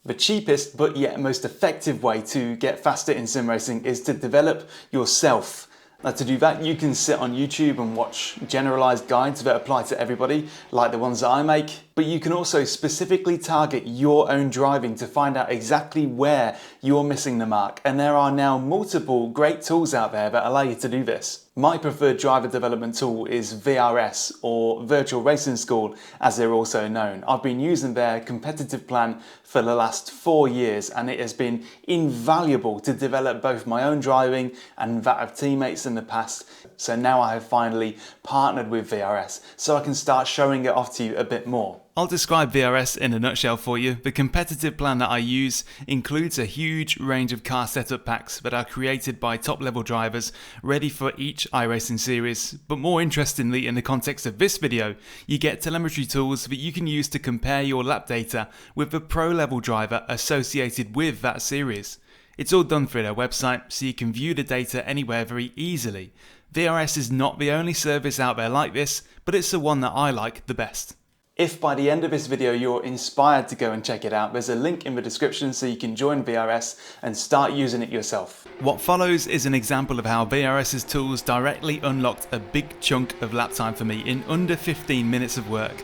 The cheapest but yet most effective way to get faster in sim racing is to develop yourself. Now to do that, you can sit on YouTube and watch generalized guides that apply to everybody, like the ones that I make, but you can also specifically target your own driving to find out exactly where you're missing the mark, and there are now multiple great tools out there that allow you to do this. My preferred driver development tool is VRS, or Virtual Racing School as they're also known. I've been using their competitive plan for the last 4 years, and it has been invaluable to develop both my own driving and that of teammates in the past. So now I have finally partnered with VRS so I can start showing it off to you a bit more. I'll describe VRS in a nutshell for you. The competitive plan that I use includes a huge range of car setup packs that are created by top level drivers ready for each iRacing series. But more interestingly, in the context of this video, you get telemetry tools that you can use to compare your lap data with the pro level driver associated with that series. It's all done through their website, so you can view the data anywhere very easily. VRS is not the only service out there like this, but it's the one that I like the best. If by the end of this video you're inspired to go and check it out, there's a link in the description so you can join VRS and start using it yourself. What follows is an example of how VRS's tools directly unlocked a big chunk of lap time for me in under 15 minutes of work.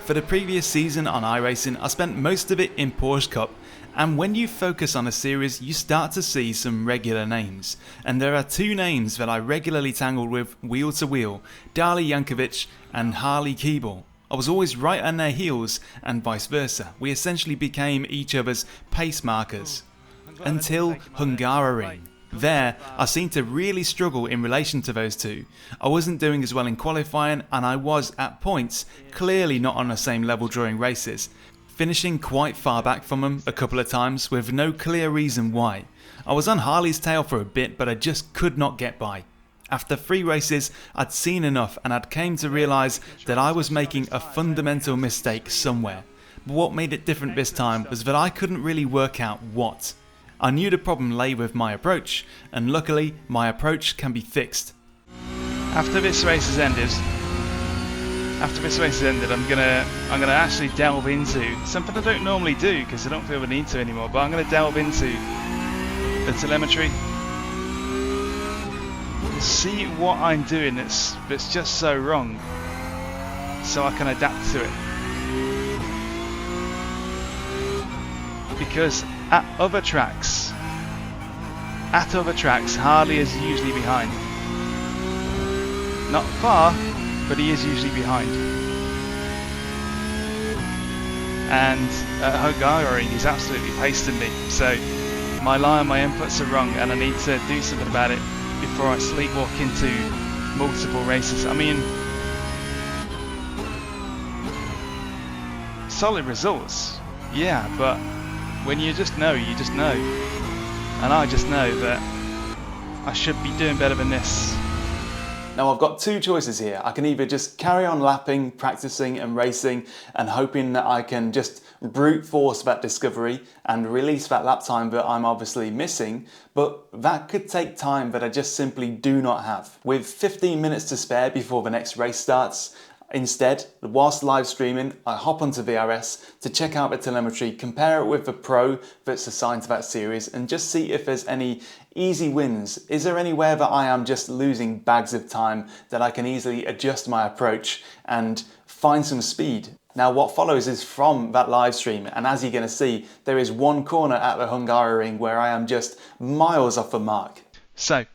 For the previous season on iRacing, I spent most of it in Porsche Cup, and when you focus on a series you start to see some regular names, and there are 2 names that I regularly tangled with wheel to wheel, Dali Jankovic and Harley Keeble. I was always right on their heels and vice versa. We essentially became each other's pace markers. Until Hungaroring. There, I seemed to really struggle in relation to those two. I wasn't doing as well in qualifying, and I was, at points, clearly not on the same level during races, finishing quite far back from them a couple of times with no clear reason why. I was on Harley's tail for a bit, but I just could not get by. After 3 races, I'd seen enough and I'd came to realise that I was making a fundamental mistake somewhere. But what made it different this time was that I couldn't really work out what. I knew the problem lay with my approach, and luckily my approach can be fixed. After this race has ended, I'm gonna actually delve into something I don't normally do because I don't feel the need to anymore, but I'm gonna delve into the telemetry. See what I'm doing that's just so wrong, so I can adapt to it. Because at other tracks, Harley is usually behind. Not far, but he is usually behind. And at Hungaroring, he's absolutely pasting me. So my lie and my inputs are wrong, and I need to do something about it before I sleepwalk into multiple races. I mean, solid results, yeah, but when you just know, you just know. And I just know that I should be doing better than this. Now I've got 2 choices here. I can either just carry on lapping, practicing and racing and hoping that I can just brute force that discovery and release that lap time that I'm obviously missing, but that could take time that I just simply do not have. With 15 minutes to spare before the next race starts, instead, whilst live streaming, I hop onto VRS to check out the telemetry, compare it with the pro that's assigned to that series, and just see if there's any easy wins. Is there anywhere that I am just losing bags of time that I can easily adjust my approach and find some speed? Now what follows is from that live stream, and as you're going to see, there is one corner at the Hungaroring where I am just miles off the mark. So,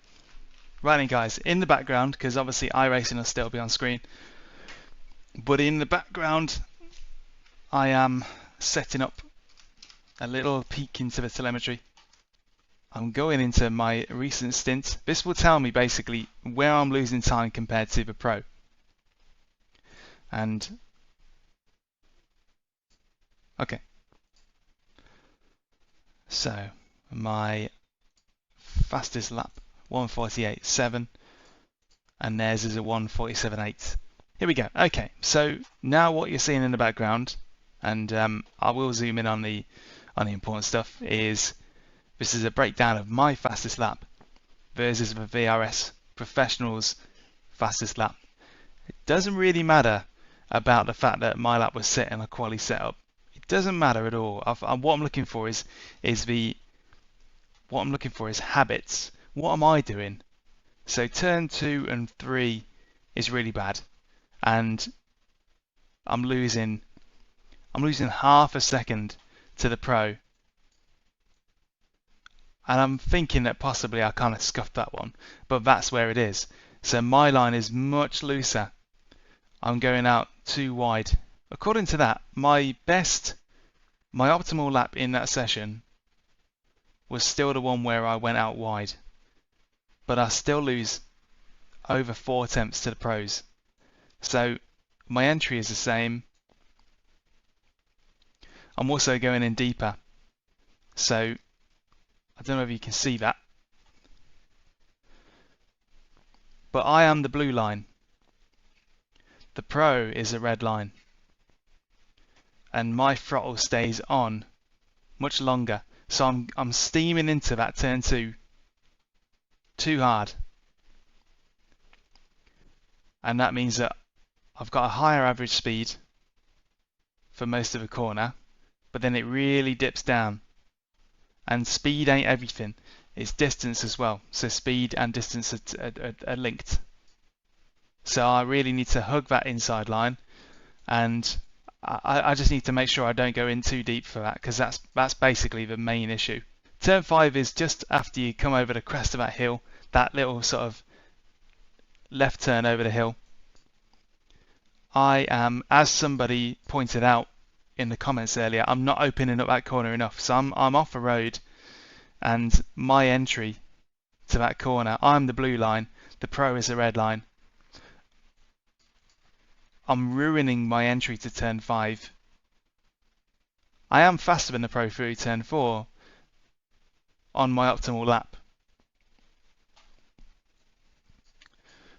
right then guys, in the background, because obviously iRacing will still be on screen, but in the background I am setting up a little peek into the telemetry. I'm going into my recent stint. This will tell me basically where I'm losing time compared to the pro. And okay, so my fastest lap 1:48.7, and theirs is a 1:47.8. Here we go. Okay, so now what you're seeing in the background, and I will zoom in on the important stuff, is this is a breakdown of my fastest lap versus the VRS Professionals fastest lap. It doesn't really matter about the fact that my lap was set in a quali setup. It Doesn't matter at all. What I'm looking for is habits. What am I doing? So turn 2 and 3 is really bad, and I'm losing half a second to the Pro, and I'm thinking that possibly I kind of scuffed that one, but that's where it is. So my line is much looser. I'm going out too wide. According to that, my optimal lap in that session was still the one where I went out wide, but I still lose over 4 tenths to the Pros. So my entry is the same. I'm also going in deeper, so I don't know if you can see that, but I am the blue line. The Pro is a red line, and my throttle stays on much longer, so I'm steaming into that turn 2 too hard, and that means that I've got a higher average speed for most of the corner, but then it really dips down. And speed ain't everything, it's distance as well. So speed and distance are linked. So I really need to hug that inside line, and I just need to make sure I don't go in too deep for that, because that's basically the main issue. Turn 5 is just after you come over the crest of that hill, that little sort of left turn over the hill. I am, as somebody pointed out in the comments earlier, I'm not opening up that corner enough. So I'm off a road, and my entry to that corner, I'm the blue line, the Pro is the red line. I'm ruining my entry to turn 5. I am faster than the Pro through turn 4 on my optimal lap,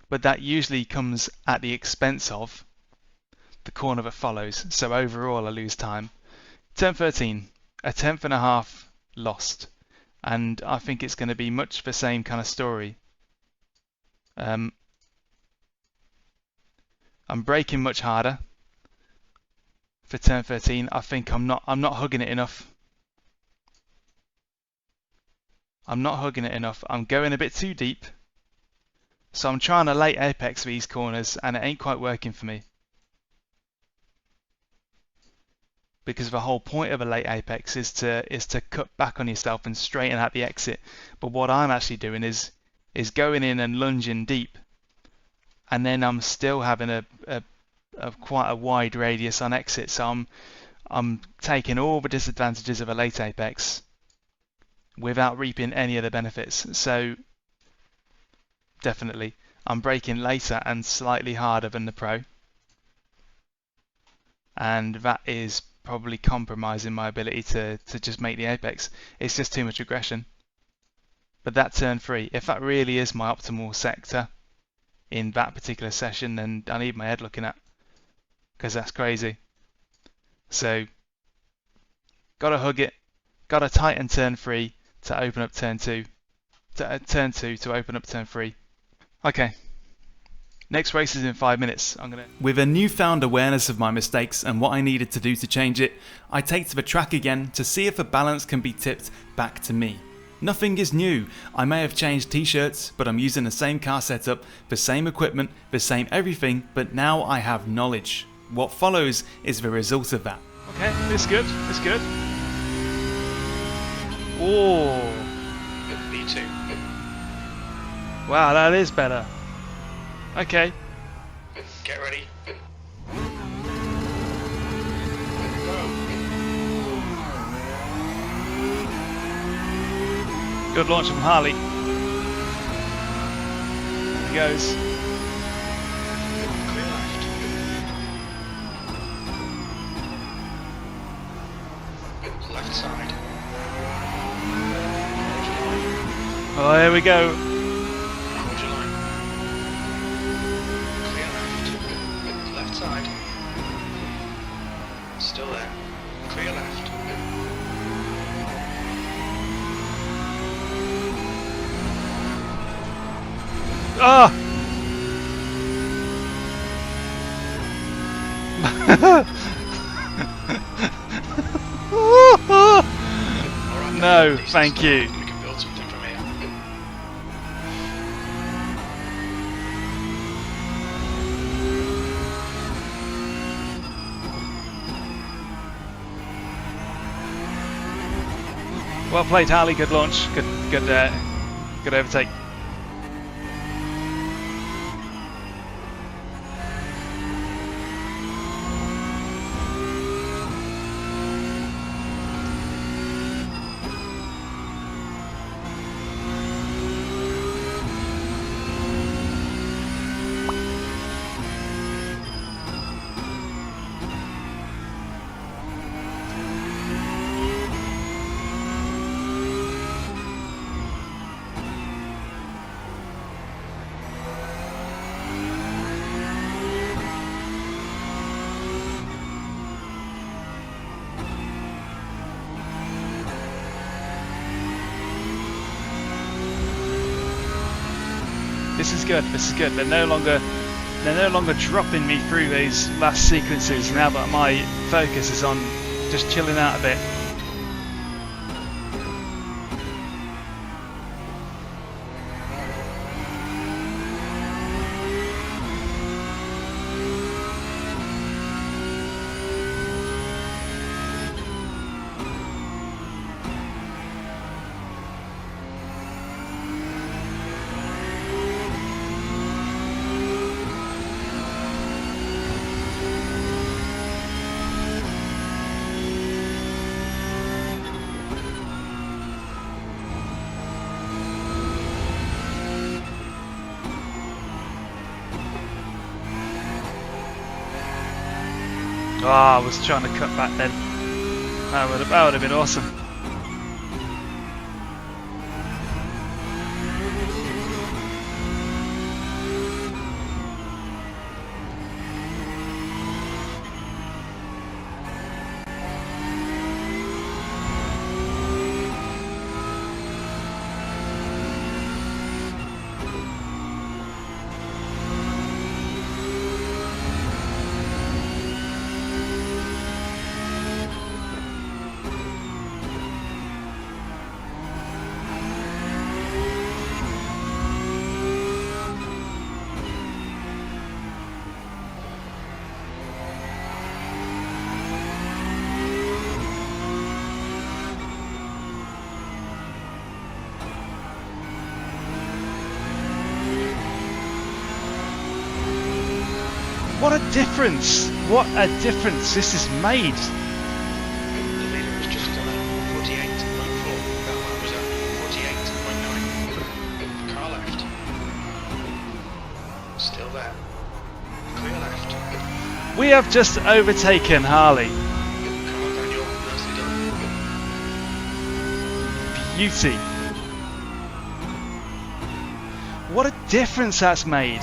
but that usually comes at the expense of the corner that follows, so overall I lose time. Turn 13, a tenth and a half lost, and I think it's going to be much the same kind of story. I'm braking much harder for turn 13. I think I'm not hugging it enough. I'm going a bit too deep, so I'm trying to late apex these corners, and it ain't quite working for me. Because the whole point of a late apex is to cut back on yourself and straighten out the exit. But what I'm actually doing is going in and lunging deep, and then I'm still having a quite a wide radius on exit. So I'm taking all the disadvantages of a late apex without reaping any of the benefits. So definitely I'm braking later and slightly harder than the Pro, and that is probably compromising my ability to just make the apex. It's just too much aggression. But that turn 3, if that really is my optimal sector in that particular session, then I need my head looking at, because that's crazy. So gotta hug it, gotta tighten turn 3 to open up turn 2, to open up turn 3. Okay. Next race is in 5 minutes. With a newfound awareness of my mistakes and what I needed to do to change it, I take to the track again to see if the balance can be tipped back to me. Nothing is new. I may have changed t-shirts, but I'm using the same car setup, the same equipment, the same everything, but now I have knowledge. What follows is the result of that. Okay, it's good, it's good. Oh. B2. Wow, that is better. Okay. Get ready. Good launch from Harley. There he goes. Clear left. Left side. Oh, here we go. Hold your line. Clear left. Left side. Still there. Clear left. Ah! No, thank you. We can build something from here. Well played, Harley. Good launch. Good overtake. This is good. This is good. They're no longer dropping me through those last sequences now that my focus is on just chilling out a bit. Oh, I was trying to cut back then. That would have been awesome. What a difference! What a difference this has made! The leader was just on 48.4. That one was at 48.9. Car left. Still there. Clear left. We have just overtaken Harley. Come on, Daniel. Nicely done. Beauty. What a difference that's made!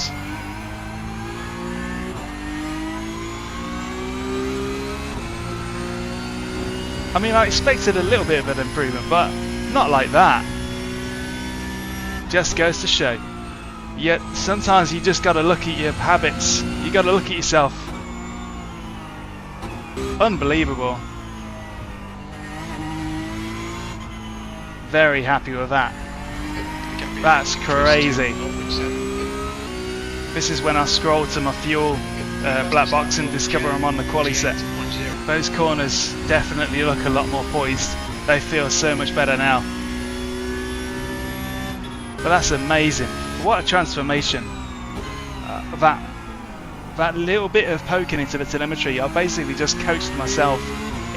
I mean, I expected a little bit of an improvement, but not like that. Just goes to show. Yet sometimes you just got to look at your habits. You got to look at yourself. Unbelievable. Very happy with that. That's crazy. This is when I scroll to my fuel black box and discover I'm on the quali set. Those corners definitely look a lot more poised. They feel so much better now. But that's amazing. What a transformation. That little bit of poking into the telemetry, I basically just coached myself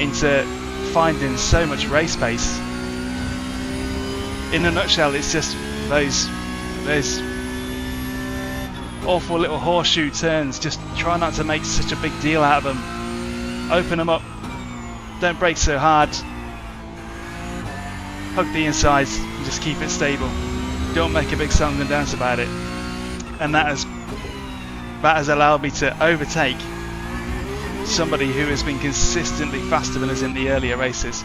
into finding so much race pace. In a nutshell, it's just those awful little horseshoe turns. Just try not to make such a big deal out of them. Open them up, don't brake so hard, hug the insides and just keep it stable. Don't make a big song and dance about it. And that has allowed me to overtake somebody who has been consistently faster than us in the earlier races.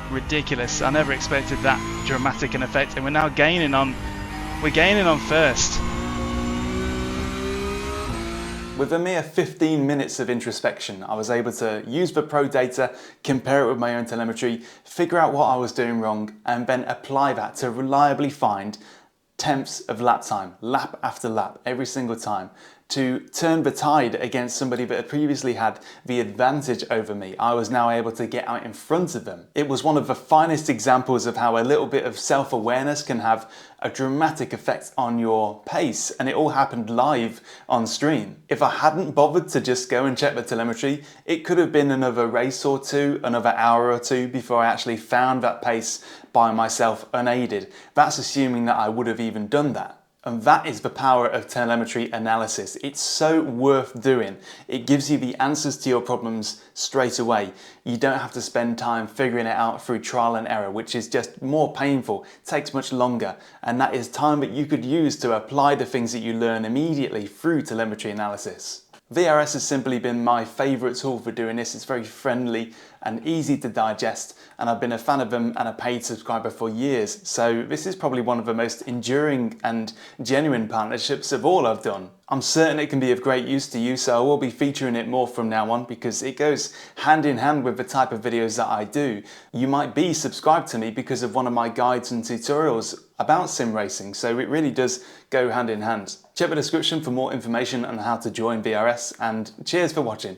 Ridiculous. I never expected that dramatic an effect, and we're now gaining on first. With a mere 15 minutes of introspection, I was able to use the pro data, compare it with my own telemetry, figure out what I was doing wrong, and then apply that to reliably find tenths of lap time, lap after lap, every single time, to turn the tide against somebody that had previously had the advantage over me. I was now able to get out in front of them. It was one of the finest examples of how a little bit of self-awareness can have a dramatic effect on your pace, and it all happened live on stream. If I hadn't bothered to just go and check the telemetry, it could have been another race or two, another hour or two before I actually found that pace by myself unaided. That's assuming that I would have even done that. And that is the power of telemetry analysis. It's so worth doing. It gives you the answers to your problems straight away. You don't have to spend time figuring it out through trial and error, which is just more painful, takes much longer. And that is time that you could use to apply the things that you learn immediately through telemetry analysis. VRS has simply been my favourite tool for doing this. It's very friendly and easy to digest, and I've been a fan of them and a paid subscriber for years. So this is probably one of the most enduring and genuine partnerships of all I've done. I'm certain it can be of great use to you, so I will be featuring it more from now on because it goes hand in hand with the type of videos that I do. You might be subscribed to me because of one of my guides and tutorials about sim racing, so it really does go hand in hand. Check the description for more information on how to join VRS, and cheers for watching.